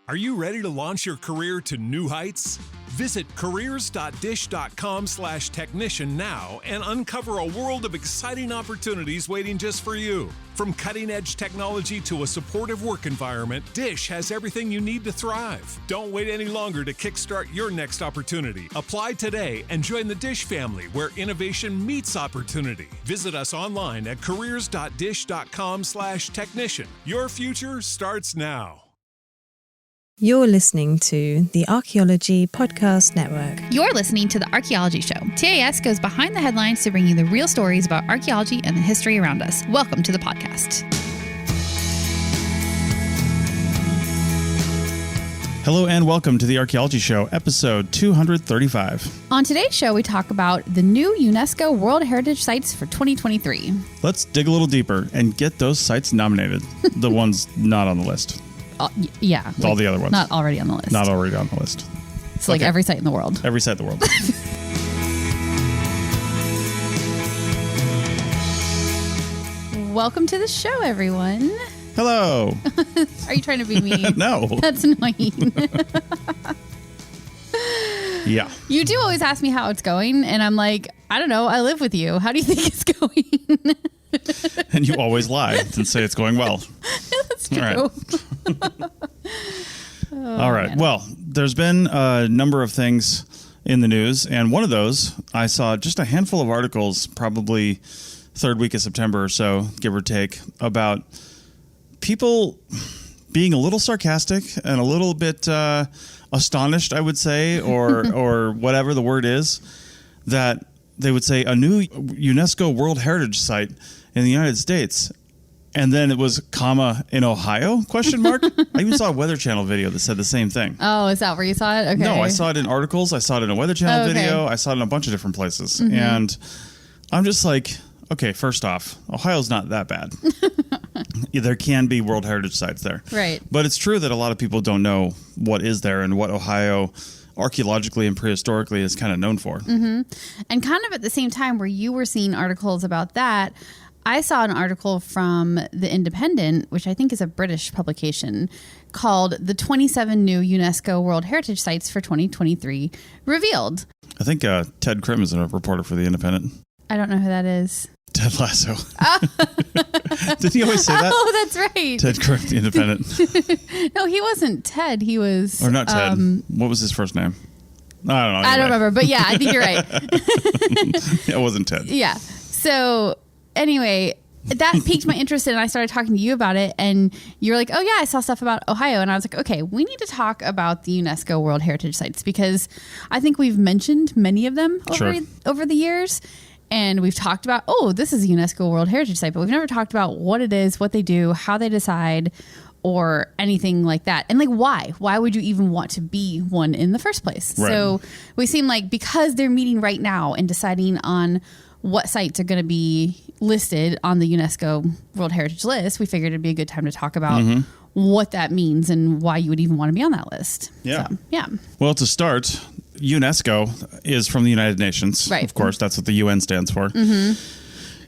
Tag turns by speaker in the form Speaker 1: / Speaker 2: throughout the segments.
Speaker 1: Are you ready to launch your career to new heights? Visit careers.dish.com/technician now and uncover a world of exciting opportunities waiting just for you. From cutting-edge technology to a supportive work environment, Dish has everything you need to thrive. Don't wait any longer to kickstart your next opportunity. Apply today and join the Dish family where innovation meets opportunity. Visit us online at careers.dish.com/technician. Your future starts now.
Speaker 2: You're listening to the Archaeology Podcast Network.
Speaker 3: You're listening to the Archaeology Show. TAS goes behind the headlines to bring you the real stories about archaeology and the history around us. Welcome to the podcast.
Speaker 4: Hello and welcome to the Archaeology Show, episode 235.
Speaker 3: On today's show, we talk about the new UNESCO World Heritage Sites for 2023.
Speaker 4: Let's dig a little deeper and get those sites nominated, the ones not on the list.
Speaker 3: Yeah.
Speaker 4: All the other ones.
Speaker 3: Not already on the list.
Speaker 4: Not already on the list.
Speaker 3: It's like every site in the world.
Speaker 4: Every site in the world.
Speaker 3: Welcome to the show, everyone.
Speaker 4: Hello.
Speaker 3: Are you trying to be mean?
Speaker 4: No.
Speaker 3: That's annoying.
Speaker 4: Yeah.
Speaker 3: You do always ask me how it's going, and I'm like, I don't know. I live with you. How do you think it's going?
Speaker 4: And you always lie and say it's going well.
Speaker 3: That's true.
Speaker 4: All right. All right.
Speaker 3: Man.
Speaker 4: Well, there's been a number of things in the news, and one of those, I saw just a handful of articles, probably third week of September or so, give or take, about people being a little sarcastic and a little bit astonished, I would say, or whatever the word is, that they would say a new UNESCO World Heritage Site in the United States. And then it was, comma, in Ohio, question mark. I even saw a Weather Channel video that said the same thing.
Speaker 3: Oh, is that where you saw it? Okay.
Speaker 4: No, I saw it in articles. I saw it in a Weather Channel video. I saw it in a bunch of different places. Mm-hmm. And I'm just like, okay, first off, Ohio's not that bad. There can be World Heritage Sites there.
Speaker 3: Right.
Speaker 4: But it's true that a lot of people don't know what is there and what Ohio archaeologically and prehistorically is kind of known for.
Speaker 3: Mm-hmm. And kind of at the same time where you were seeing articles about that, I saw an article from The Independent, which I think is a British publication, called The 27 New UNESCO World Heritage Sites for 2023 Revealed.
Speaker 4: I think Ted Krim is a reporter for The Independent.
Speaker 3: I don't know who that is.
Speaker 4: Ted Lasso. Did he always say that?
Speaker 3: Oh, that's right.
Speaker 4: Ted Krim, The Independent.
Speaker 3: No, he wasn't Ted. He was...
Speaker 4: Or not Ted. What was his first name? I don't know. Anyway.
Speaker 3: I don't remember. But yeah, I think you're right.
Speaker 4: It wasn't Ted.
Speaker 3: Yeah. So... Anyway, that piqued my interest and I started talking to you about it and you're like, oh yeah, I saw stuff about Ohio. And I was like, okay, we need to talk about the UNESCO World Heritage Sites because I think we've mentioned many of them over the years. And we've talked about, oh, this is a UNESCO World Heritage Site, but we've never talked about what it is, what they do, how they decide, or anything like that. And like, why? Why would you even want to be one in the first place?
Speaker 4: Right.
Speaker 3: So we seem like because they're meeting right now and deciding on what sites are going to be listed on the UNESCO World Heritage List, we figured it'd be a good time to talk about what that means and why you would even want to be on that list.
Speaker 4: Yeah.
Speaker 3: So, yeah.
Speaker 4: Well, to start, UNESCO is from the United Nations.
Speaker 3: Right.
Speaker 4: Of course, that's what the UN stands for. Mm-hmm.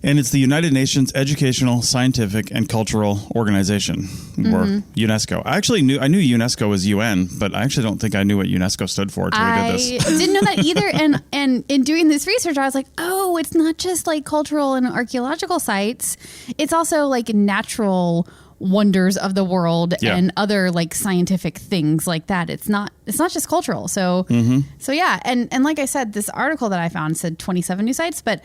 Speaker 4: And it's the United Nations Educational, Scientific, and Cultural Organization, or UNESCO. I knew UNESCO was UN, but I actually don't think I knew what UNESCO stood for until we did this.
Speaker 3: I didn't know that either. And in doing this research, I was like, oh, it's not just like cultural and archaeological sites. It's also like natural wonders of the world and other like scientific things like that. It's not just cultural. So yeah. And like I said, this article that I found said 27 new sites, but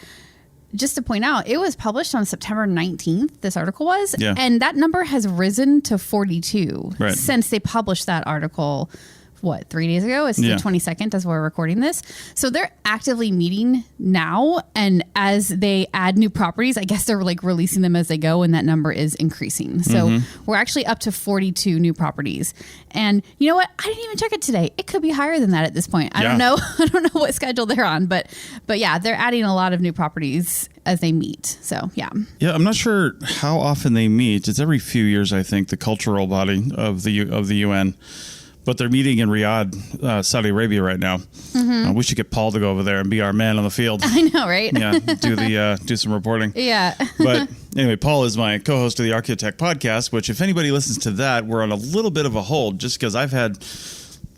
Speaker 3: just to point out, it was published on September 19th, this article was, and that number has risen to 42 since they published that article, 3 days ago? It's the 22nd as we're recording this. So they're actively meeting now, and as they add new properties, I guess they're like releasing them as they go, and that number is increasing. So we're actually up to 42 new properties. And you know what? I didn't even check it today. It could be higher than that at this point. I don't know. I don't know what schedule they're on, but yeah, they're adding a lot of new properties as they meet. So yeah.
Speaker 4: Yeah, I'm not sure how often they meet. It's every few years, I think, the cultural body of the UN. But they're meeting in Riyadh, Saudi Arabia right now. We should get Paul to go over there and be our man on the field.
Speaker 3: I know, right?
Speaker 4: Yeah, do some reporting.
Speaker 3: Yeah.
Speaker 4: But Anyway, Paul is my co-host of the Archaeotech podcast, which if anybody listens to that, we're on a little bit of a hold just because I've had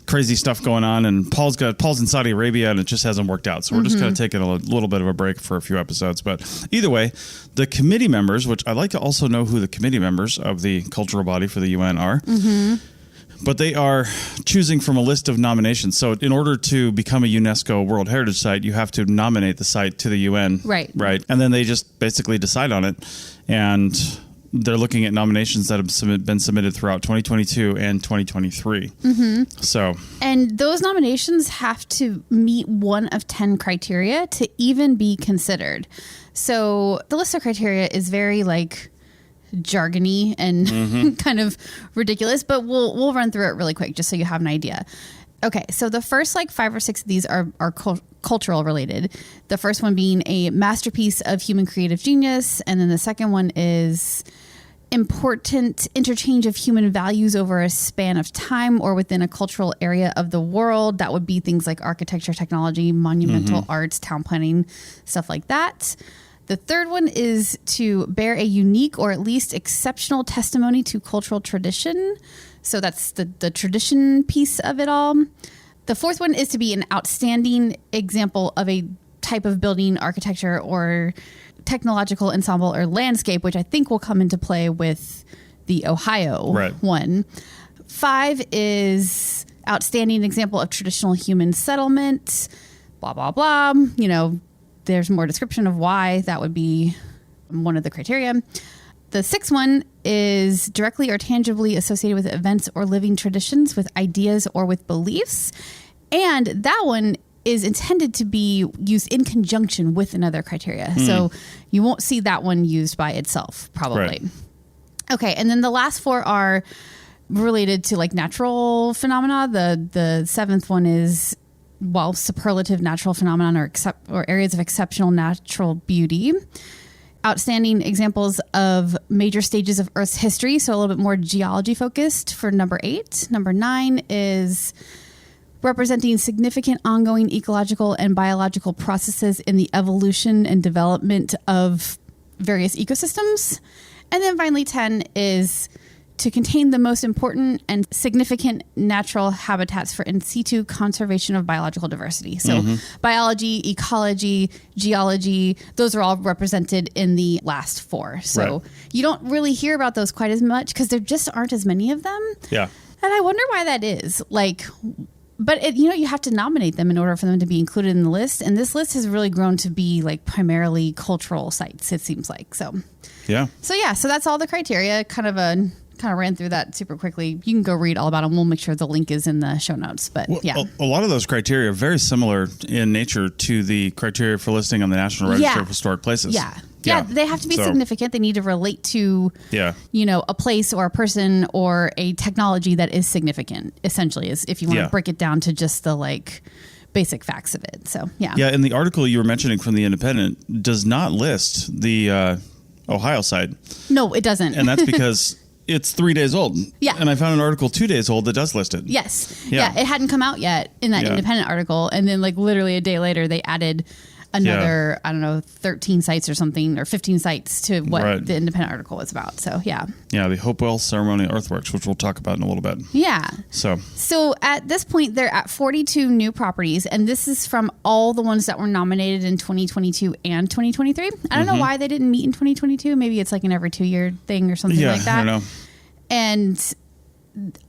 Speaker 4: crazy stuff going on, and Paul's in Saudi Arabia, and it just hasn't worked out. So we're just kind of taking a little bit of a break for a few episodes. But either way, the committee members, which I'd like to also know who the committee members of the cultural body for the UN are, but they are choosing from a list of nominations. So in order to become a UNESCO World Heritage Site, you have to nominate the site to the UN.
Speaker 3: Right.
Speaker 4: And then they just basically decide on it. And they're looking at nominations that have been submitted throughout 2022 and 2023. So,
Speaker 3: and those nominations have to meet one of 10 criteria to even be considered. So the list of criteria is very like jargony and kind of ridiculous, but we'll run through it really quick just so you have an idea. Okay, so the first like 5 or 6 of these are cultural related. The first one being a masterpiece of human creative genius, and then the second one is important interchange of human values over a span of time or within a cultural area of the world. That would be things like architecture, technology, monumental arts, town planning, stuff like that. The third one is to bear a unique or at least exceptional testimony to cultural tradition. So that's the tradition piece of it all. The fourth one is to be an outstanding example of a type of building, architecture, or technological ensemble or landscape, which I think will come into play with the Ohio one. 5 is outstanding example of traditional human settlement, blah, blah, blah. You know, there's more description of why that would be one of the criteria. The 6th one is directly or tangibly associated with events or living traditions, with ideas or with beliefs. And that one is intended to be used in conjunction with another criteria. So you won't see that one used by itself, probably.
Speaker 4: Right.
Speaker 3: Okay, and then the last 4 are related to like natural phenomena. The 7th one is, well, superlative natural phenomenon or areas of exceptional natural beauty. Outstanding examples of major stages of Earth's history, so a little bit more geology focused for number 8. Number 9 is representing significant ongoing ecological and biological processes in the evolution and development of various ecosystems. And then finally 10 is to contain the most important and significant natural habitats for in situ conservation of biological diversity. So biology, ecology, geology, those are all represented in the last 4. So you don't really hear about those quite as much because there just aren't as many of them.
Speaker 4: Yeah.
Speaker 3: And I wonder why that is. Like, but you have to nominate them in order for them to be included in the list. And this list has really grown to be like primarily cultural sites, it seems like. So that's all the criteria. Kind of ran through that super quickly. You can go read all about them. We'll make sure the link is in the show notes. But
Speaker 4: a lot of those criteria are very similar in nature to the criteria for listing on the National Register of Historic Places.
Speaker 3: Yeah, they have to be significant. They need to relate to, a place or a person or a technology that is significant, essentially, is if you want to break it down to just the like basic facts of it. So, yeah. Yeah,
Speaker 4: and the article you were mentioning from The Independent does not list the Ohio side.
Speaker 3: No, it doesn't.
Speaker 4: And that's because it's 3 days old.
Speaker 3: Yeah.
Speaker 4: And I found an article 2 days old that does list it.
Speaker 3: Yes. Yeah, it hadn't come out yet in that Independent article. And then like literally a day later, they added another, 13 sites or something, or 15 sites to what the Independent article was about. So, yeah. Yeah,
Speaker 4: the Hopewell Ceremonial Earthworks, which we'll talk about in a little bit.
Speaker 3: Yeah.
Speaker 4: So
Speaker 3: at this point, they're at 42 new properties, and this is from all the ones that were nominated in 2022 and 2023. I don't know why they didn't meet in 2022. Maybe it's like an every 2-year thing or something like that.
Speaker 4: I don't know.
Speaker 3: And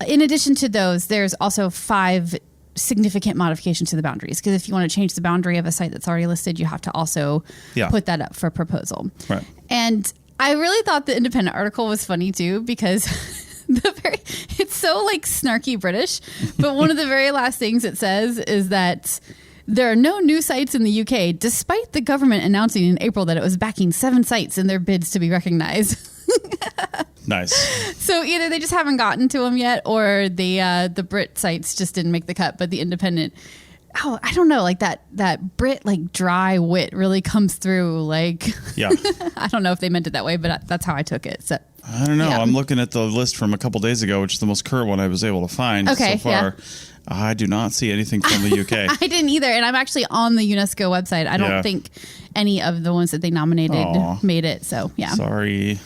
Speaker 3: in addition to those, there's also 5 significant modifications to the boundaries, because if you want to change the boundary of a site that's already listed, you have to also put that up for proposal. Right. And I really thought the Independent article was funny too, because it's so like snarky British, but one of the very last things it says is that there are no new sites in the UK, despite the government announcing in April that it was backing 7 sites in their bids to be recognized.
Speaker 4: Nice.
Speaker 3: So either they just haven't gotten to them yet, or the Brit sites just didn't make the cut. But the Independent, I don't know, like that Brit like dry wit really comes through. Like, I don't know if they meant it that way, but that's how I took it. So
Speaker 4: I don't know. I'm looking at the list from a couple days ago, which is the most current one I was able to find so far. I do not see anything from the UK.
Speaker 3: I didn't either. And I'm actually on the UNESCO website. I don't think any of the ones that they nominated made it. So, yeah. Sorry,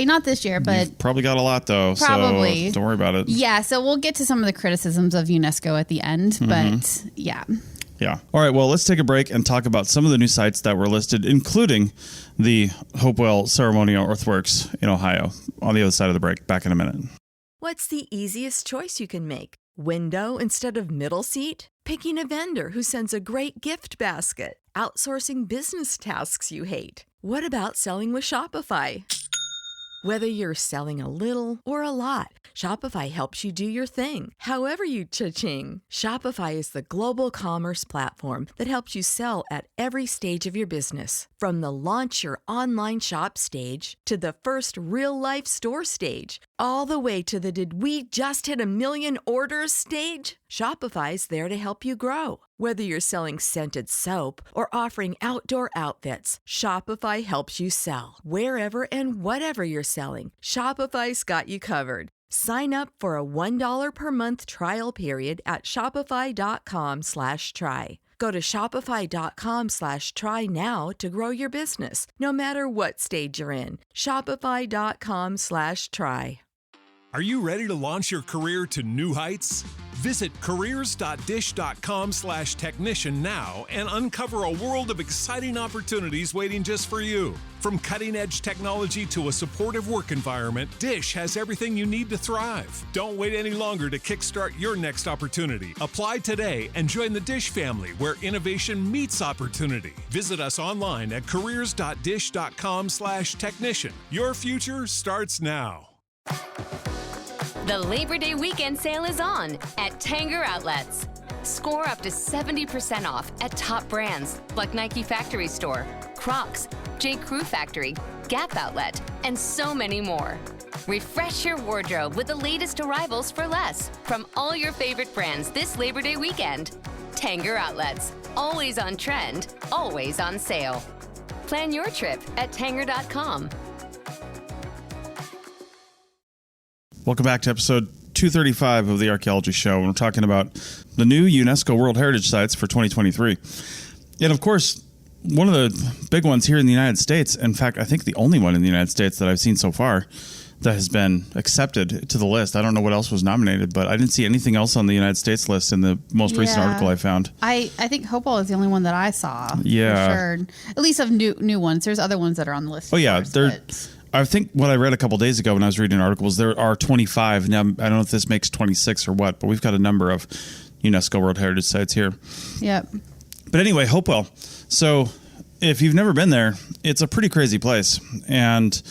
Speaker 3: not this year, but...
Speaker 4: You've probably got a lot, though.
Speaker 3: Probably.
Speaker 4: So don't worry about it.
Speaker 3: Yeah, so we'll get to some of the criticisms of UNESCO at the end. But, yeah.
Speaker 4: Yeah. All right, well, let's take a break and talk about some of the new sites that were listed, including the Hopewell Ceremonial Earthworks in Ohio. On the other side of the break. Back in a minute.
Speaker 5: What's the easiest choice you can make? Window instead of middle seat? Picking a vendor who sends a great gift basket? Outsourcing business tasks you hate? What about selling with Shopify? Whether you're selling a little or a lot, Shopify helps you do your thing, however you cha-ching. Shopify is the global commerce platform that helps you sell at every stage of your business. From the launch your online shop stage to the first real-life store stage, all the way to the did we just hit 1 million orders stage. Shopify's there to help you grow. Whether you're selling scented soap or offering outdoor outfits, Shopify helps you sell. Wherever and whatever you're selling, Shopify's got you covered. Sign up for a $1 per month trial period at shopify.com/try. Go to shopify.com/try now to grow your business, no matter what stage you're in. Shopify.com/try.
Speaker 1: Are you ready to launch your career to new heights? Visit careers.dish.com/technician now and uncover a world of exciting opportunities waiting just for you. From cutting-edge technology to a supportive work environment, Dish has everything you need to thrive. Don't wait any longer to kickstart your next opportunity. Apply today and join the Dish family where innovation meets opportunity. Visit us online at careers.dish.com/technician. Your future starts now.
Speaker 6: The Labor Day weekend sale is on at Tanger Outlets. Score up to 70% off at top brands like Nike Factory Store, Crocs, J. Crew Factory, Gap Outlet, and so many more. Refresh your wardrobe with the latest arrivals for less from all your favorite brands this Labor Day weekend. Tanger Outlets, always on trend, always on sale. Plan your trip at Tanger.com.
Speaker 4: Welcome back to episode 235 of the Archaeology Show. We're talking about the new UNESCO World Heritage Sites for 2023. And of course, one of the big ones here in the United States, in fact, I think the only one in the United States that I've seen so far that has been accepted to the list. I don't know what else was nominated, but I didn't see anything else on the United States list in the most recent article I found.
Speaker 3: I think Hopewell is the only one that I saw.
Speaker 4: Yeah.
Speaker 3: For sure. At least of new ones. There's other ones that are on the list.
Speaker 4: Oh, yeah. I think what I read a couple days ago when I was reading articles, there are 25. Now, I don't know if this makes 26 or what, but we've got a number of UNESCO World Heritage Sites here.
Speaker 3: Yep.
Speaker 4: But anyway, Hopewell. So if you've never been there, it's a pretty crazy place. And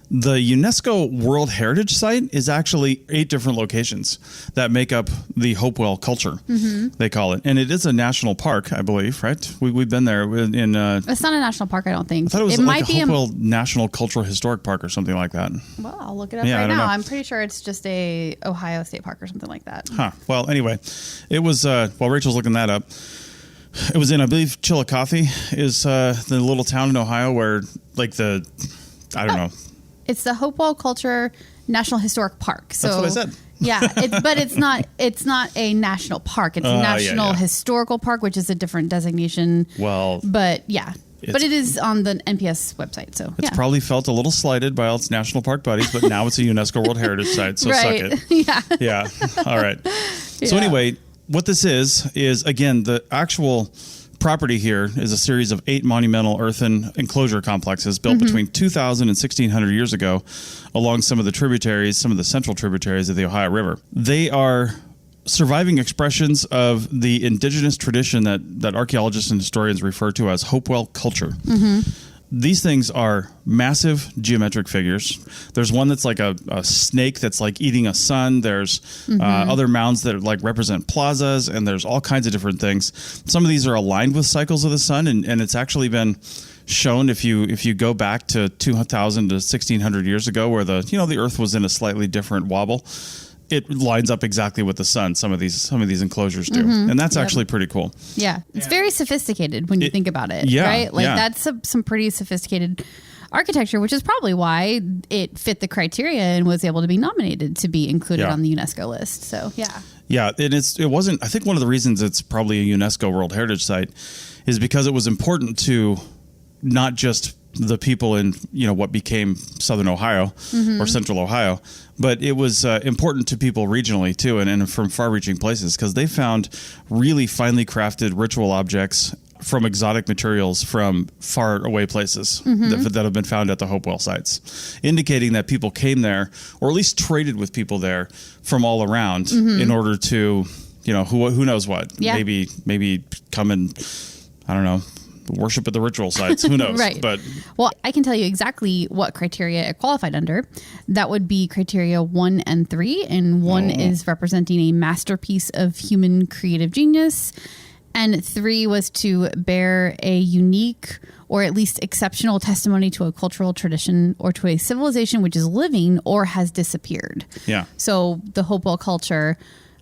Speaker 4: the UNESCO World Heritage Site is actually 8 different locations that make up the Hopewell culture, they call it. And it is a national park, I believe, right? We've been there.
Speaker 3: It's not a national park, I don't think.
Speaker 4: I thought it was like a Hopewell National Cultural Historic Park or something like that.
Speaker 3: Well, I'll look it up right now. I'm pretty sure it's just a Ohio State Park or something like that.
Speaker 4: Huh. Well, anyway, it was, while Rachel's looking that up, it was in, I believe, Chillicothe is the little town in Ohio where, like, I don't know.
Speaker 3: It's the Hopewell Culture National Historic Park. So,
Speaker 4: that's what I said.
Speaker 3: Yeah, but it's not a national park. It's a National Historical Park, which is a different designation.
Speaker 4: Well,
Speaker 3: but yeah. But it is on the NPS website, so
Speaker 4: it's probably felt a little slighted by all its national park buddies, but now it's a UNESCO World Heritage Site, so suck it. Yeah. All right. So anyway, what this is again, the actual property here is a series of 8 monumental earthen enclosure complexes built between 2,000 and 1,600 years ago along some of the central tributaries of the Ohio River. They are surviving expressions of the indigenous tradition that archaeologists and historians refer to as Hopewell culture. These things are massive geometric figures. There's one that's like a snake that's like eating a sun. There's other mounds that like represent plazas, and there's all kinds of different things. Some of these are aligned with cycles of the sun, and it's actually been shown if you go back to 2,000 to 1,600 years ago, where the Earth was in a slightly different wobble. It lines up exactly with the sun. Some of these enclosures do, and that's actually pretty cool. Yeah,
Speaker 3: it's very sophisticated when you think about it. Right? Like that's some pretty sophisticated architecture, which is probably why it fit the criteria and was able to be nominated to be included on the UNESCO list. So
Speaker 4: Yeah, and it wasn't. I think one of the reasons it's probably a UNESCO World Heritage Site is because it was important to not just the people in what became Southern Ohio or Central Ohio, but it was important to people regionally too, and from far-reaching places, because they found really finely crafted ritual objects from exotic materials from far away places that have been found at the Hopewell sites, indicating that people came there, or at least traded with people there from all around in order to, who knows what, maybe come and, I don't know, worship at the ritual sites. Who knows?
Speaker 3: Right.
Speaker 4: But
Speaker 3: well, I can tell you exactly what criteria it qualified under. That would be criteria 1 and 3. And 1 is representing a masterpiece of human creative genius. And 3 was to bear a unique or at least exceptional testimony to a cultural tradition or to a civilization which is living or has disappeared.
Speaker 4: Yeah.
Speaker 3: So the Hopewell culture,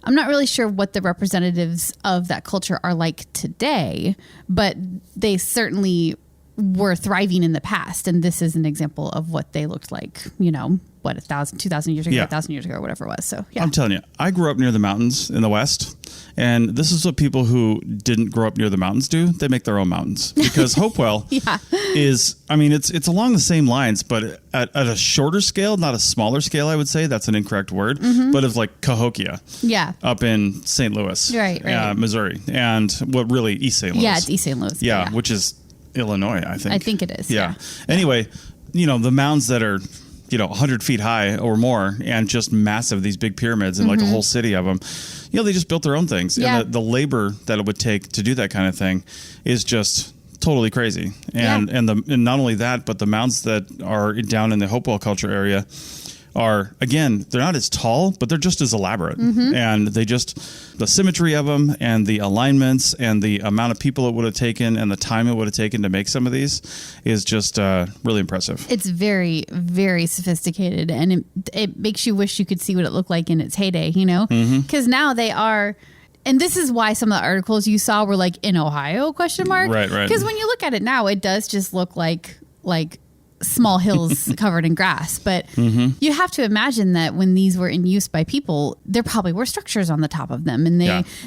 Speaker 3: I'm not really sure what the representatives of that culture are like today, but they certainly were thriving in the past. And this is an example of what they looked like, 1,000, 2,000 years ago, 1,000 years ago, or whatever it was. So, yeah.
Speaker 4: I'm telling you, I grew up near the mountains in the West, and this is what people who didn't grow up near the mountains do. They make their own mountains, because Hopewell is, it's along the same lines, but at a shorter scale, not a smaller scale, I would say. That's an incorrect word, but of like Cahokia.
Speaker 3: Yeah.
Speaker 4: Up in St. Louis.
Speaker 3: Right.
Speaker 4: Missouri. And really East St. Louis.
Speaker 3: Yeah, it's East St. Louis.
Speaker 4: Yeah, which is Illinois, I think.
Speaker 3: I think it is.
Speaker 4: Yeah. Anyway, the mounds that are 100 feet high or more, and just massive, these big pyramids, and like a whole city of them, they just built their own things.
Speaker 3: Yeah.
Speaker 4: And the labor that it would take to do that kind of thing is just totally crazy. And and not only that, but the mounds that are down in the Hopewell culture area are, again, they're not as tall, but they're just as elaborate. And the symmetry of them and the alignments and the amount of people it would have taken and the time it would have taken to make some of these is just really impressive.
Speaker 3: It's very, very sophisticated, and it makes you wish you could see what it looked like in its heyday, because now they are. And this is why some of the articles you saw were like in Ohio ? Right. Because when you look at it now, it does just look like small hills covered in grass. But you have to imagine that when these were in use by people, there probably were structures on the top of them, and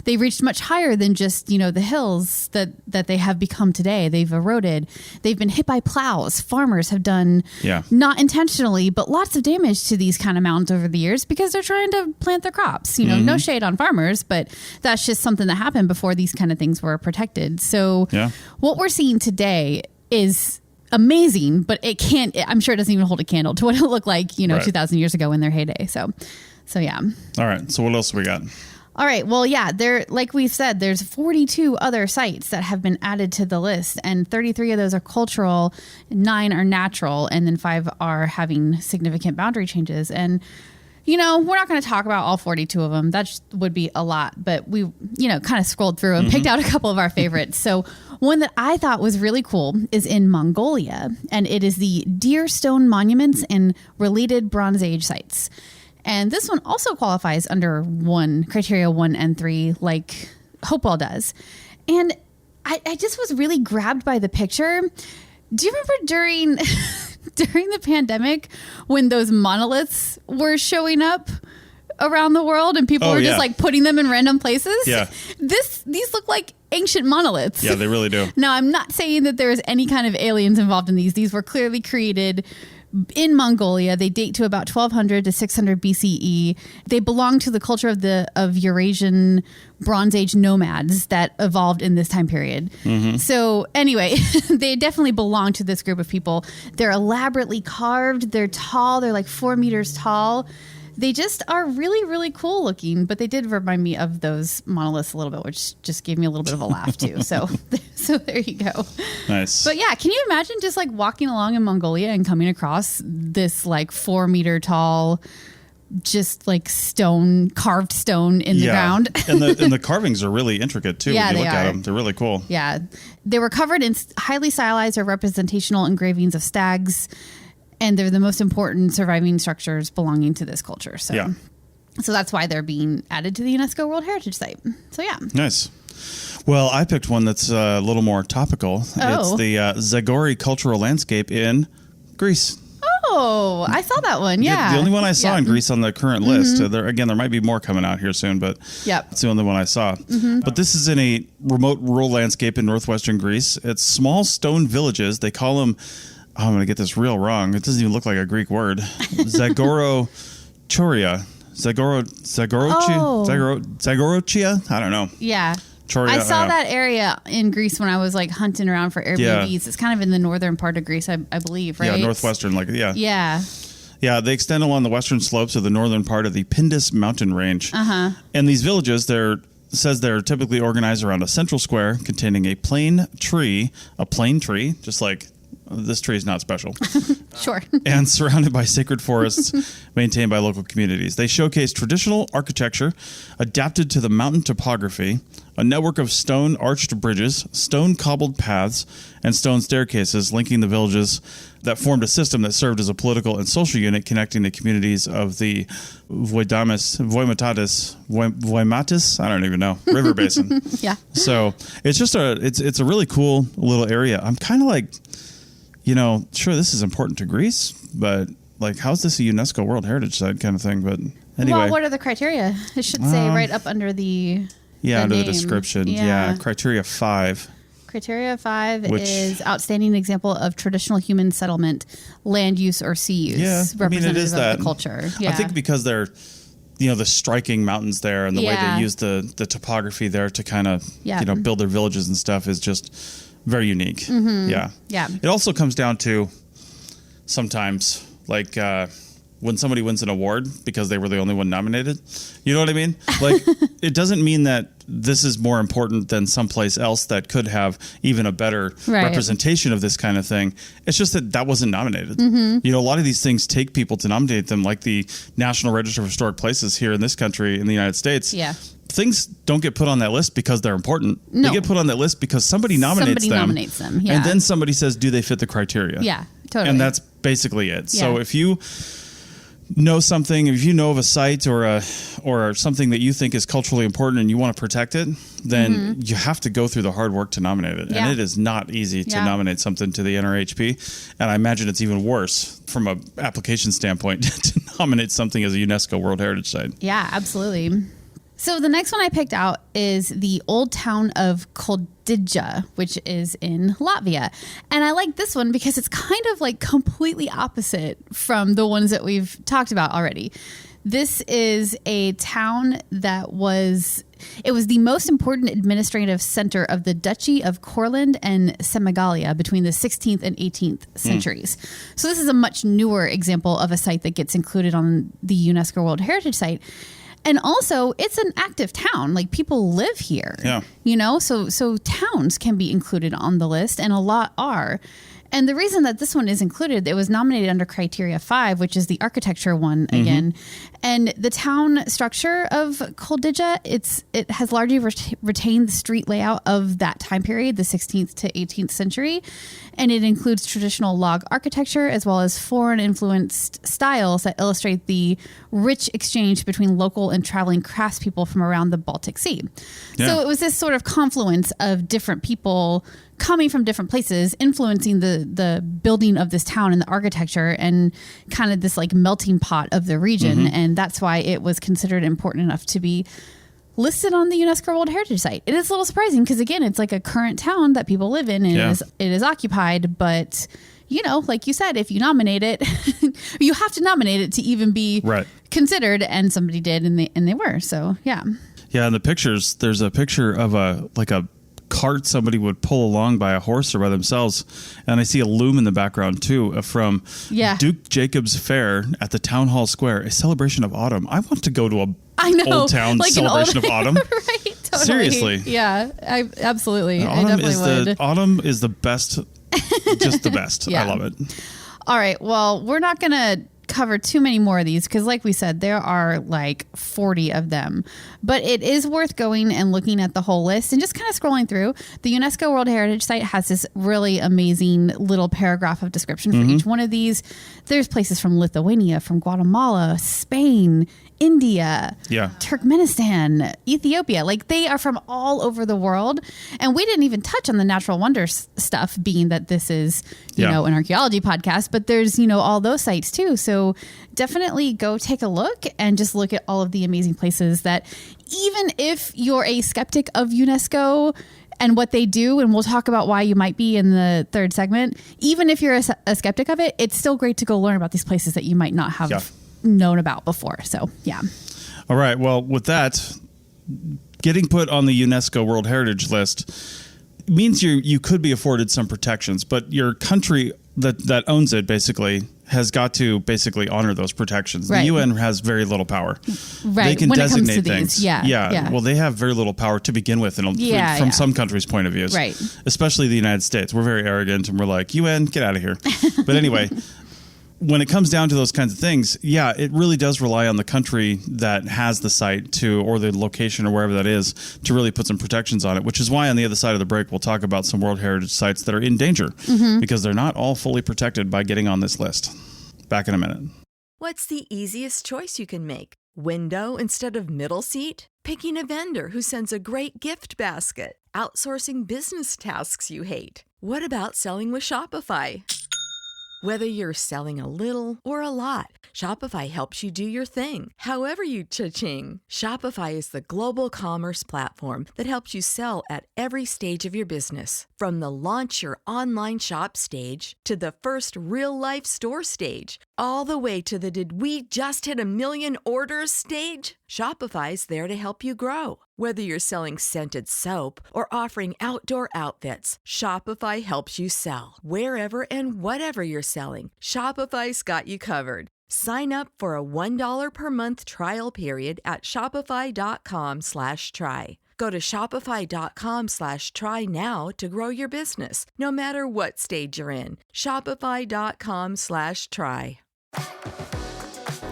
Speaker 3: they reached much higher than just the hills that they have become today. They've eroded. They've been hit by plows. Farmers have done not intentionally, but lots of damage to these kind of mountains over the years because they're trying to plant their crops. No shade on farmers, but that's just something that happened before these kind of things were protected. So what we're seeing today is amazing, but I'm sure it doesn't even hold a candle to what it looked like, 2,000 years ago in their heyday. So yeah.
Speaker 4: All right. So what else we got?
Speaker 3: All right. Well, yeah, like we've said, there's 42 other sites that have been added to the list, and 33 of those are cultural, 9 are natural, and then 5 are having significant boundary changes. And we're not going to talk about all 42 of them. That would be a lot, but we, kind of scrolled through and picked out a couple of our favorites. So one that I thought was really cool is in Mongolia, and it is the Deer Stone Monuments and Related Bronze Age Sites. And this one also qualifies under criteria 1 and 3, like Hopewell does. And I just was really grabbed by the picture. Do you remember during the pandemic when those monoliths were showing up around the world and people were just like putting them in random places?
Speaker 4: Yeah.
Speaker 3: These look like ancient monoliths.
Speaker 4: Yeah, they really do.
Speaker 3: Now, I'm not saying that there was any kind of aliens involved in these. These were clearly created in Mongolia. They date to about 1200 to 600 BCE. They belong to the culture of Eurasian Bronze Age nomads that evolved in this time period. So anyway, they definitely belong to this group of people. They're elaborately carved. They're tall. They're like 4 meters tall. They just are really, really cool looking, but they did remind me of those monoliths a little bit, which just gave me a little bit of a laugh too. So there you go. Nice. But yeah, can you imagine just like walking along in Mongolia and coming across this like 4 meter tall, just like carved stone in the ground?
Speaker 4: and the carvings are really intricate too.
Speaker 3: Yeah,
Speaker 4: when you look at them, they're really cool.
Speaker 3: Yeah. They were covered in highly stylized or representational engravings of stags, and they're the most important surviving structures belonging to this culture. So that's why they're being added to the UNESCO World Heritage Site. So yeah.
Speaker 4: Nice. Well, I picked one that's a little more topical. It's the Zagori cultural landscape in Greece.
Speaker 3: Oh, Oh, I saw that one. Yeah.
Speaker 4: The only one I saw in Greece on the current list. There might be more coming out here soon, but it's the only one I saw. But this is in a remote rural landscape in northwestern Greece. It's small stone villages. They call them, I'm going to get this real wrong. It doesn't even look like a Greek word. Zagorochoria. Zagorochia? I don't know.
Speaker 3: Yeah.
Speaker 4: Choria,
Speaker 3: I saw that area in Greece when I was like hunting around for Airbnbs.
Speaker 4: Yeah.
Speaker 3: It's kind of in the northern part of Greece, I believe, right?
Speaker 4: Yeah, northwestern,
Speaker 3: Yeah.
Speaker 4: Yeah, they extend along the western slopes of the northern part of the Pindus mountain range. And these villages, they're typically organized around a central square containing a plain tree, just like this tree is not special.
Speaker 3: Sure.
Speaker 4: And surrounded by sacred forests maintained by local communities. They showcase traditional architecture adapted to the mountain topography, a network of stone arched bridges, stone cobbled paths, and stone staircases linking the villages that formed a system that served as a political and social unit connecting the communities of the Voimatis, I don't even know, river basin.
Speaker 3: Yeah.
Speaker 4: So it's just it's a really cool little area. I'm kind of like, sure, this is important to Greece, but like, how's this a UNESCO World Heritage Site kind of thing? But anyway.
Speaker 3: Well, what are the criteria? It should say right up under the
Speaker 4: under
Speaker 3: name.
Speaker 4: the description. Yeah. Criteria 5.
Speaker 3: Criteria 5 is outstanding example of traditional human settlement, land use or sea use.
Speaker 4: Yeah,
Speaker 3: representative
Speaker 4: it is
Speaker 3: of
Speaker 4: that.
Speaker 3: the culture. Yeah.
Speaker 4: I think because they're, the striking mountains there and the way they use the topography there to kind of, build their villages and stuff is just very unique. Yeah.
Speaker 3: Yeah.
Speaker 4: It also comes down to sometimes like when somebody wins an award because they were the only one nominated. You know what I mean? Like, it doesn't mean that this is more important than someplace else that could have even a better representation of this kind of thing. It's just that wasn't nominated. A lot of these things take people to nominate them, like the National Register of Historic Places here in this country, in the United States.
Speaker 3: Yeah.
Speaker 4: Things don't get put on that list because they're important.
Speaker 3: No.
Speaker 4: They get put on that list because somebody nominates them.
Speaker 3: Yeah.
Speaker 4: And then somebody says, do they fit the criteria?
Speaker 3: Yeah, totally.
Speaker 4: And that's basically it.
Speaker 3: Yeah.
Speaker 4: So if you know something, if you know of a site or something that you think is culturally important and you want to protect it, then you have to go through the hard work to nominate it.
Speaker 3: Yeah.
Speaker 4: And it is not easy to nominate something to the NRHP. And I imagine it's even worse from an application standpoint to nominate something as a UNESCO World Heritage Site.
Speaker 3: Yeah, absolutely. So the next one I picked out is the old town of Kuldīga, which is in Latvia. And I like this one because it's kind of like completely opposite from the ones that we've talked about already. This is a town that was the most important administrative center of the Duchy of Courland and Semigalia between the 16th and 18th centuries. So this is a much newer example of a site that gets included on the UNESCO World Heritage Site. And also, it's an active town. Like, people live here. Yeah. So towns can be included on the list, and a lot are. And the reason that this one is included, it was nominated under Criteria 5, which is the architecture one again. And the town structure of Kuldīga, it has largely retained the street layout of that time period, the 16th to 18th century. And it includes traditional log architecture as well as foreign influenced styles that illustrate the rich exchange between local and traveling craftspeople from around the Baltic Sea. Yeah. So it was this sort of confluence of different people coming from different places, influencing the building of this town and the architecture and kind of this like melting pot of the region. And that's why it was considered important enough to be listed on the UNESCO World Heritage Site. It is a little surprising because, again, it's like a current town that people live in and it is occupied. But, like you said, if you nominate it, you have to nominate it to even be considered. And somebody did, and they were. So, yeah. Yeah,
Speaker 4: in the pictures, there's a picture of a cart somebody would pull along by a horse or by themselves, and I see a loom in the background too from Duke Jacob's Fair at the Town Hall Square, a celebration of autumn. I want to go to old town like celebration of autumn.
Speaker 3: Right, totally.
Speaker 4: Seriously.
Speaker 3: Yeah, absolutely. I definitely would.
Speaker 4: Autumn is the best, just the best. I love it.
Speaker 3: All right, well, we're not going to cover too many more of these because, like we said, there are like 40 of them, but it is worth going and looking at the whole list and just kind of scrolling through. The UNESCO World Heritage Site has this really amazing little paragraph of description for each one of these. There's places from Lithuania, from Guatemala, Spain, India,
Speaker 4: Yeah.
Speaker 3: Turkmenistan, Ethiopia. Like, they are from all over the world. And we didn't even touch on the natural wonders stuff, being that this is, you know, an archaeology podcast, but there's, you know, all those sites too. So definitely go take a look and just look at all of the amazing places that, even if you're a skeptic of UNESCO and what they do, and we'll talk about why you might be in the third segment, even if you're a skeptic of it, it's still great to go learn about these places that you might not have known about before. So, yeah.
Speaker 4: All right. Well, with that, getting put on the UNESCO World Heritage list means you could be afforded some protections, but your country that owns it basically has got to basically honor those protections.
Speaker 3: Right.
Speaker 4: The UN has very little power.
Speaker 3: Right.
Speaker 4: They can
Speaker 3: when
Speaker 4: designate
Speaker 3: it comes to
Speaker 4: things.
Speaker 3: These. Yeah.
Speaker 4: Well, they have very little power to begin with from some countries' point of views.
Speaker 3: Right.
Speaker 4: Especially the United States. We're very arrogant and we're like, UN, get out of here. But anyway, when it comes down to those kinds of things, it really does rely on the country that has the site or the location or wherever that is to really put some protections on it, which is why on the other side of the break, we'll talk about some World Heritage sites that are in danger because they're not all fully protected by getting on this list. Back in a minute.
Speaker 5: What's the easiest choice you can make? Window instead of middle seat? Picking a vendor who sends a great gift basket? Outsourcing business tasks you hate? What about selling with Shopify? Whether you're selling a little or a lot, Shopify helps you do your thing, however you cha-ching. Shopify is the global commerce platform that helps you sell at every stage of your business. From the launch your online shop stage to the first real-life store stage, all the way to the did we just hit 1 million orders stage. Shopify's there to help you grow. Whether you're selling scented soap or offering outdoor outfits, Shopify helps you sell. Wherever and whatever you're selling, Shopify's got you covered. Sign up for a $1 per month trial period at shopify.com/try. Go to shopify.com/try now to grow your business, no matter what stage you're in. Shopify.com/try.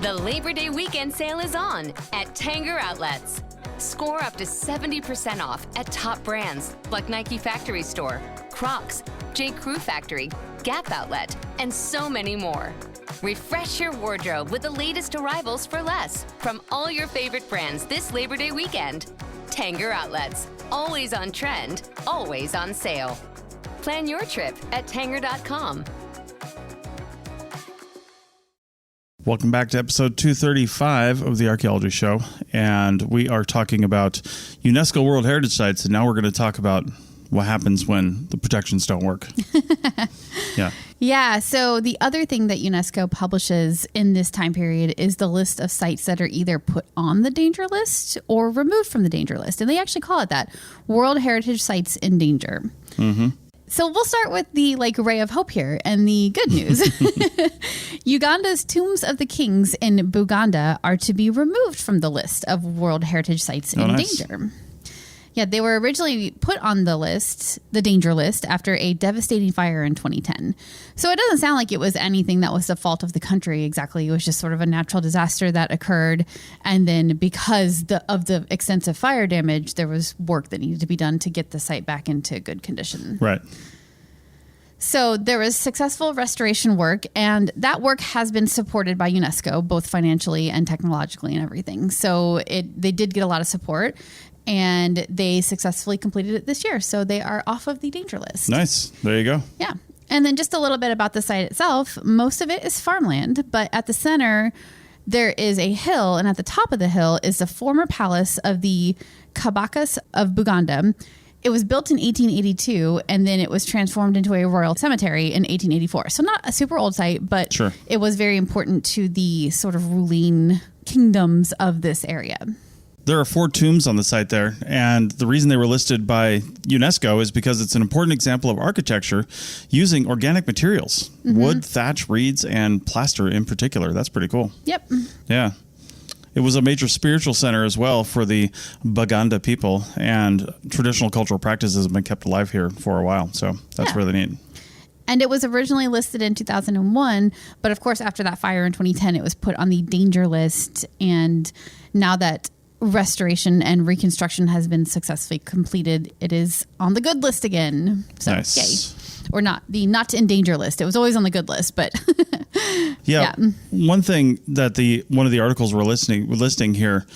Speaker 6: The Labor Day weekend sale is on at Tanger Outlets. Score up to 70% off at top brands like Nike Factory Store, Crocs, J. Crew Factory, Gap Outlet, and so many more. Refresh your wardrobe with the latest arrivals for less from all your favorite brands this Labor Day weekend. Tanger Outlets, always on trend, always on sale. Plan your trip at Tanger.com.
Speaker 4: Welcome back to episode 235 of the Archaeology Show. And we are talking about UNESCO World Heritage Sites. And now we're going to talk about what happens when the protections don't work.
Speaker 3: Yeah. So the other thing that UNESCO publishes in this time period is the list of sites that are either put on the danger list or removed from the danger list. And they actually call it that, World Heritage Sites in Danger. Mm-hmm. So we'll start with the ray of hope here and the good news. Uganda's Tombs of the Kings in Buganda are to be removed from the list of World Heritage Sites in danger. Yeah, they were originally put on the list, the danger list, after a devastating fire in 2010. So it doesn't sound like it was anything that was the fault of the country exactly. It was just sort of a natural disaster that occurred. And then because of the extensive fire damage, there was work that needed to be done to get the site back into good condition.
Speaker 4: Right.
Speaker 3: So there was successful restoration work, and that work has been supported by UNESCO, both financially and technologically and everything. So they did get a lot of support. And they successfully completed it this year. So they are off of the danger list.
Speaker 4: Nice. There you go.
Speaker 3: Yeah. And then just a little bit about the site itself. Most of it is farmland, but at the center, there is a hill. And at the top of the hill is the former palace of the Kabakas of Buganda. It was built in 1882, and then it was transformed into a royal cemetery in 1884. So not a super old site, but It was very important to the sort of ruling kingdoms of this area.
Speaker 4: There are 4 tombs on the site there, and the reason they were listed by UNESCO is because it's an important example of architecture using organic materials, wood, thatch, reeds, and plaster in particular. That's pretty cool.
Speaker 3: Yep.
Speaker 4: Yeah. It was a major spiritual center as well for the Buganda people, and traditional cultural practices have been kept alive here for a while, so that's really neat.
Speaker 3: And it was originally listed in 2001, but of course after that fire in 2010, it was put on the danger list, and now that restoration and reconstruction has been successfully completed, it is on the good list again. So,
Speaker 4: nice.
Speaker 3: Yay. Or not in danger list. It was always on the good list, but
Speaker 4: Yeah. One thing that one of the articles we're listing here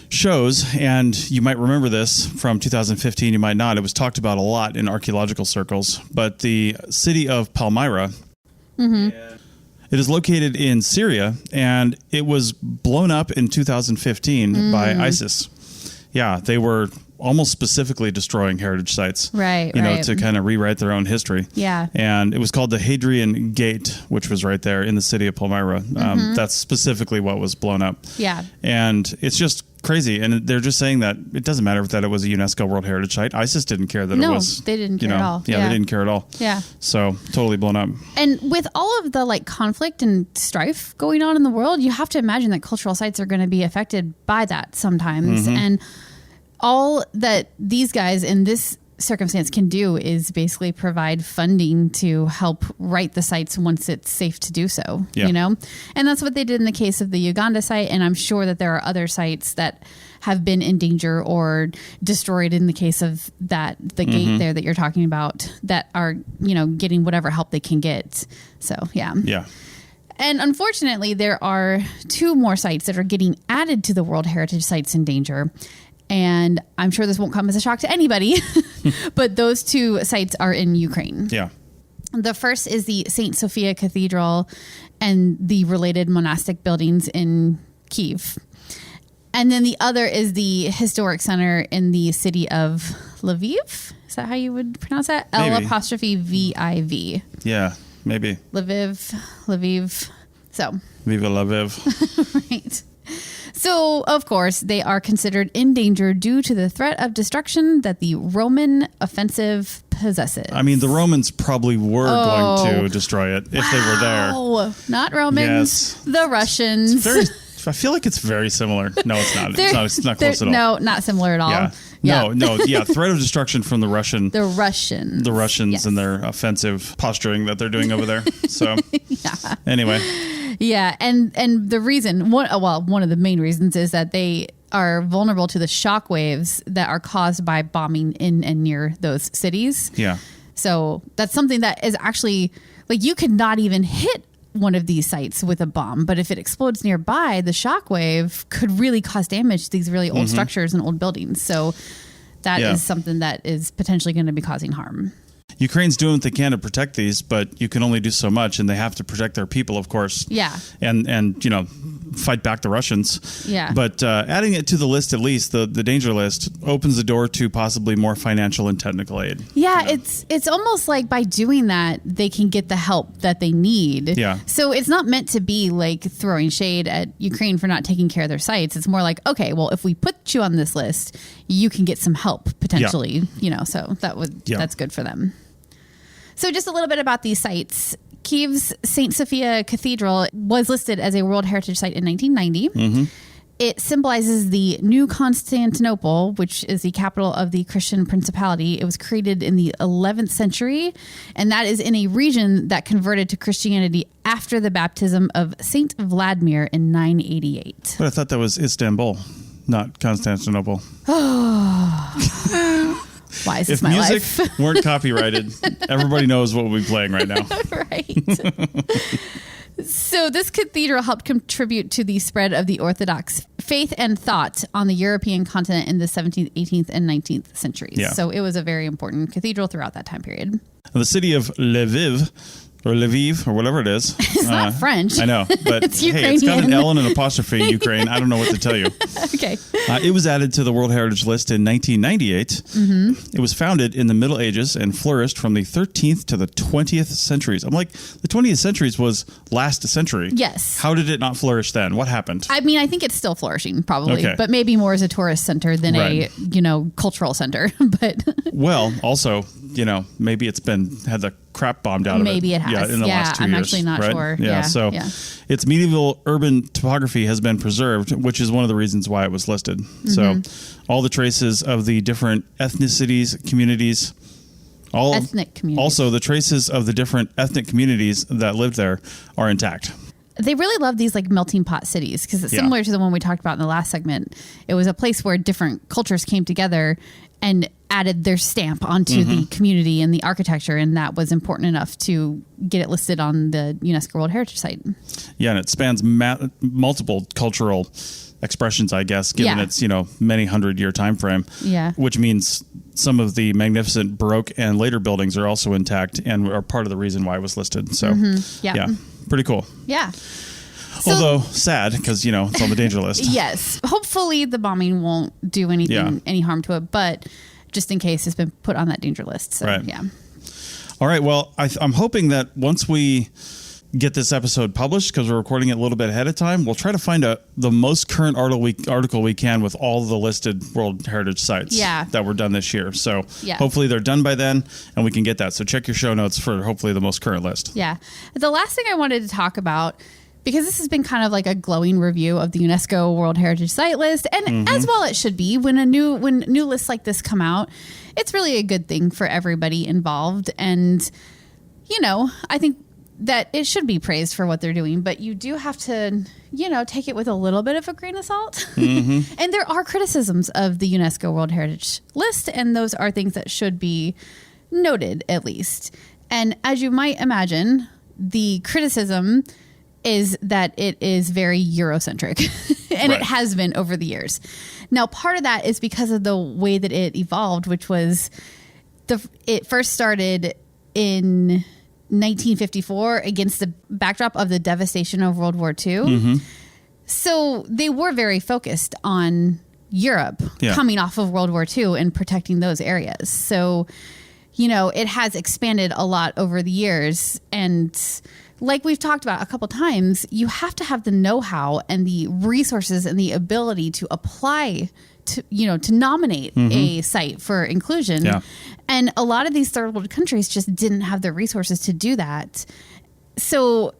Speaker 4: shows, and you might remember this from 2015, you might not. It was talked about a lot in archaeological circles, but the city of Palmyra, it is located in Syria, and it was blown up in 2015 by ISIS. Yeah, they were almost specifically destroying heritage sites,
Speaker 3: right?
Speaker 4: To kind of rewrite their own history.
Speaker 3: Yeah,
Speaker 4: and it was called the Hadrian Gate, which was right there in the city of Palmyra. That's specifically what was blown up.
Speaker 3: Yeah,
Speaker 4: and it's just crazy, and they're just saying that it doesn't matter that it was a UNESCO World Heritage Site. ISIS didn't care that it was.
Speaker 3: No, they didn't care at all.
Speaker 4: Yeah, they didn't care at all.
Speaker 3: Yeah,
Speaker 4: so totally blown up.
Speaker 3: And with all of the conflict and strife going on in the world, you have to imagine that cultural sites are going to be affected by that sometimes, and all that these guys in this circumstance can do is basically provide funding to help right the sites once it's safe to do so, and that's what they did in the case of the Uganda site. And I'm sure that there are other sites that have been in danger or destroyed in the case of the gate there that you're talking about that are, getting whatever help they can get. So, yeah. And unfortunately, there are 2 more sites that are getting added to the World Heritage Sites in danger. And I'm sure this won't come as a shock to anybody, but those 2 sites are in Ukraine.
Speaker 4: Yeah.
Speaker 3: The first is the St. Sophia Cathedral and the related monastic buildings in Kyiv. And then the other is the historic center in the city of Lviv. Is that how you would pronounce that?
Speaker 4: Maybe.
Speaker 3: L''VIV.
Speaker 4: Yeah, maybe.
Speaker 3: Lviv. So.
Speaker 4: Viva Lviv.
Speaker 3: Right. So, of course, they are considered in danger due to the threat of destruction that the Roman offensive possesses. I
Speaker 4: mean, the Romans probably were going to destroy it if they were there.
Speaker 3: Oh, not Romans.
Speaker 4: Yes.
Speaker 3: The Russians.
Speaker 4: I feel like it's very similar. No, it's not. It's not close at all.
Speaker 3: No, not similar at all.
Speaker 4: Yeah. No. Yeah. Threat of destruction from the Russians.
Speaker 3: The Russians
Speaker 4: yes. And their offensive posturing that they're doing over there. So, Anyway.
Speaker 3: Yeah. And the reason, one of the main reasons is that they are vulnerable to the shock waves that are caused by bombing in and near those cities.
Speaker 4: Yeah.
Speaker 3: So that's something that is actually, you could not even hit one of these sites with a bomb, but if it explodes nearby, the shockwave could really cause damage to these really old structures and old buildings. So that is something that is potentially going to be causing harm.
Speaker 4: Ukraine's doing what they can to protect these, but you can only do so much, and they have to protect their people, of course.
Speaker 3: Yeah.
Speaker 4: And fight back the Russians.
Speaker 3: Yeah.
Speaker 4: But adding it to the list, at least the danger list, opens the door to possibly more financial and technical aid.
Speaker 3: Yeah, it's almost like by doing that, they can get the help that they need.
Speaker 4: Yeah.
Speaker 3: So it's not meant to be like throwing shade at Ukraine for not taking care of their sites. It's more like, okay, well, if we put you on this list, you can get some help potentially. So that's good for them. So just a little bit about these sites. Kyiv's St. Sophia Cathedral was listed as a World Heritage Site in 1990. It symbolizes the New Constantinople, which is the capital of the Christian Principality. It was created in the 11th century, and that is in a region that converted to Christianity after the baptism of Saint Vladimir in 988.
Speaker 4: But I thought that was Istanbul, not Constantinople.
Speaker 3: Why is this my life?
Speaker 4: If music weren't copyrighted, everybody knows what we'll be playing right now.
Speaker 3: Right. So this cathedral helped contribute to the spread of the Orthodox faith and thought on the European continent in the 17th, 18th, and 19th centuries.
Speaker 4: Yeah.
Speaker 3: So it was a very important cathedral throughout that time period.
Speaker 4: The city of Lviv, or Lviv, or whatever it is.
Speaker 3: It's not French.
Speaker 4: I know, but
Speaker 3: it's Ukrainian.
Speaker 4: It's got an L and an apostrophe, Ukraine. I don't know what to tell you.
Speaker 3: Okay.
Speaker 4: It was added to the World Heritage List in 1998. It was founded in the Middle Ages and flourished from the 13th to the 20th centuries. I'm like, the 20th centuries was last century.
Speaker 3: Yes.
Speaker 4: How did it not flourish then? What happened?
Speaker 3: I mean, I think it's still flourishing, probably,
Speaker 4: Okay.
Speaker 3: but maybe more as a tourist center than a cultural center. But
Speaker 4: well, also, maybe it's had the crap bombed out of it.
Speaker 3: Maybe it has.
Speaker 4: In the last 2 years.
Speaker 3: I'm actually not sure.
Speaker 4: Yeah. So its medieval urban topography has been preserved, which is one of the reasons why it was listed. So all the traces of the different ethnicities, communities,
Speaker 3: ethnic communities.
Speaker 4: Also, the traces of the different ethnic communities that lived there are intact.
Speaker 3: They really love these melting pot cities because it's similar to the one we talked about in the last segment. It was a place where different cultures came together, and added their stamp onto the community and the architecture, and that was important enough to get it listed on the UNESCO World Heritage Site.
Speaker 4: Yeah, and it spans multiple cultural expressions, I guess, given its, many 100-year time frame.
Speaker 3: Yeah.
Speaker 4: Which means some of the magnificent Baroque and later buildings are also intact and are part of the reason why it was listed. So, yeah, pretty cool.
Speaker 3: Yeah.
Speaker 4: Although sad because, it's on the danger list.
Speaker 3: Yes. Hopefully the bombing won't do any harm to it, but just in case it's been put on that danger list. So,
Speaker 4: right.
Speaker 3: Yeah.
Speaker 4: All right. Well, I'm hoping that once we get this episode published, because we're recording it a little bit ahead of time, we'll try to find the most current article we can with all the listed World Heritage sites that were done this year. So hopefully they're done by then and we can get that. So check your show notes for hopefully the most current list. Yeah.
Speaker 3: The last thing I wanted to talk about, because this has been kind of like a glowing review of the UNESCO World Heritage Site list, and as well it should be, when new lists like this come out, it's really a good thing for everybody involved. And, I think that it should be praised for what they're doing, but you do have to, take it with a little bit of a grain of salt. And there are criticisms of the UNESCO World Heritage list, and those are things that should be noted, at least. And as you might imagine, the criticism is that it is very Eurocentric, and it has been over the years. Now, part of that is because of the way that it evolved, which was it first started in 1954 against the backdrop of the devastation of World War II. So they were very focused on Europe coming off of World War II and protecting those areas. So, it has expanded a lot over the years. And like we've talked about a couple times, you have to have the know-how and the resources and the ability to apply to nominate a site for inclusion. Yeah. And a lot of these third world countries just didn't have the resources to do that. So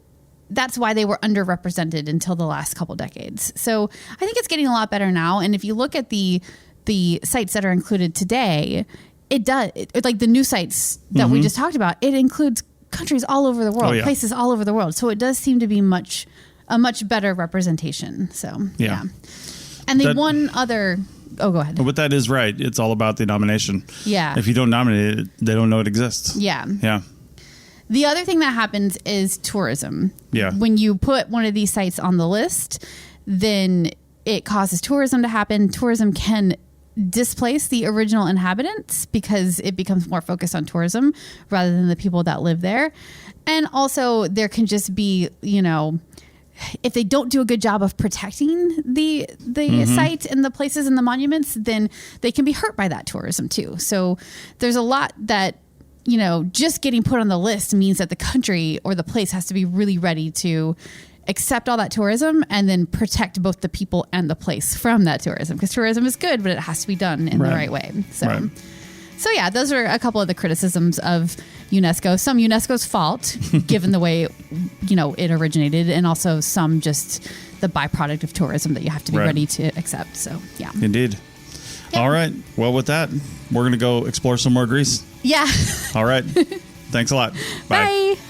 Speaker 3: that's why they were underrepresented until the last couple decades. So I think it's getting a lot better now. And if you look at the sites that are included today, it does, like the new sites that we just talked about, it includes countries all over the world, places all over the world. So it does seem to be a much better representation. So, yeah. And one other... Oh, go ahead.
Speaker 4: But that is right. It's all about the nomination.
Speaker 3: Yeah.
Speaker 4: If you don't nominate it, they don't know it exists.
Speaker 3: Yeah.
Speaker 4: Yeah.
Speaker 3: The other thing that happens is tourism.
Speaker 4: Yeah.
Speaker 3: When you put one of these sites on the list, then it causes tourism to happen. Tourism can displace the original inhabitants because it becomes more focused on tourism rather than the people that live there. And also there can just be, if they don't do a good job of protecting the site and the places and the monuments, then they can be hurt by that tourism too. So there's a lot that, just getting put on the list means that the country or the place has to be really ready to accept all that tourism and then protect both the people and the place from that tourism, because tourism is good, but it has to be done in the right way. So yeah, those are a couple of the criticisms of UNESCO. Some UNESCO's fault, given the way, it originated, and also some just the byproduct of tourism that you have to be ready to accept. So, yeah.
Speaker 4: Indeed. Yep. All right. Well, with that, we're going to go explore some more Greece.
Speaker 3: Yeah.
Speaker 4: All right. Thanks a lot. Bye.
Speaker 3: Bye.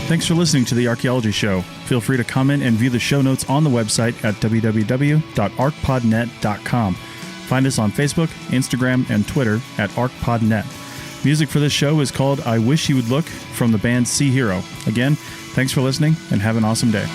Speaker 4: Thanks for listening to The Archaeology Show. Feel free to comment and view the show notes on the website at www.archpodnet.com. Find us on Facebook, Instagram, and Twitter at ArchPodNet. Music for this show is called I Wish You Would Look from the band Sea Hero. Again, thanks for listening and have an awesome day.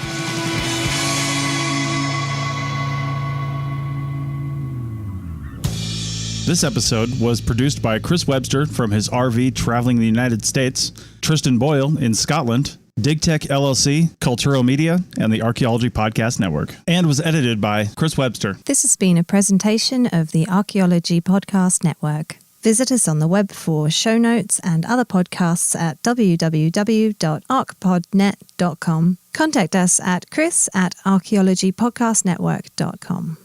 Speaker 4: This episode was produced by Chris Webster from his RV traveling the United States, Tristan Boyle in Scotland, DigTech LLC, Culturo Media, and the Archaeology Podcast Network, and was edited by Chris Webster.
Speaker 2: This has been a presentation of the Archaeology Podcast Network. Visit us on the web for show notes and other podcasts at www.archpodnet.com. Contact us at chris@archaeologypodcastnetwork.com.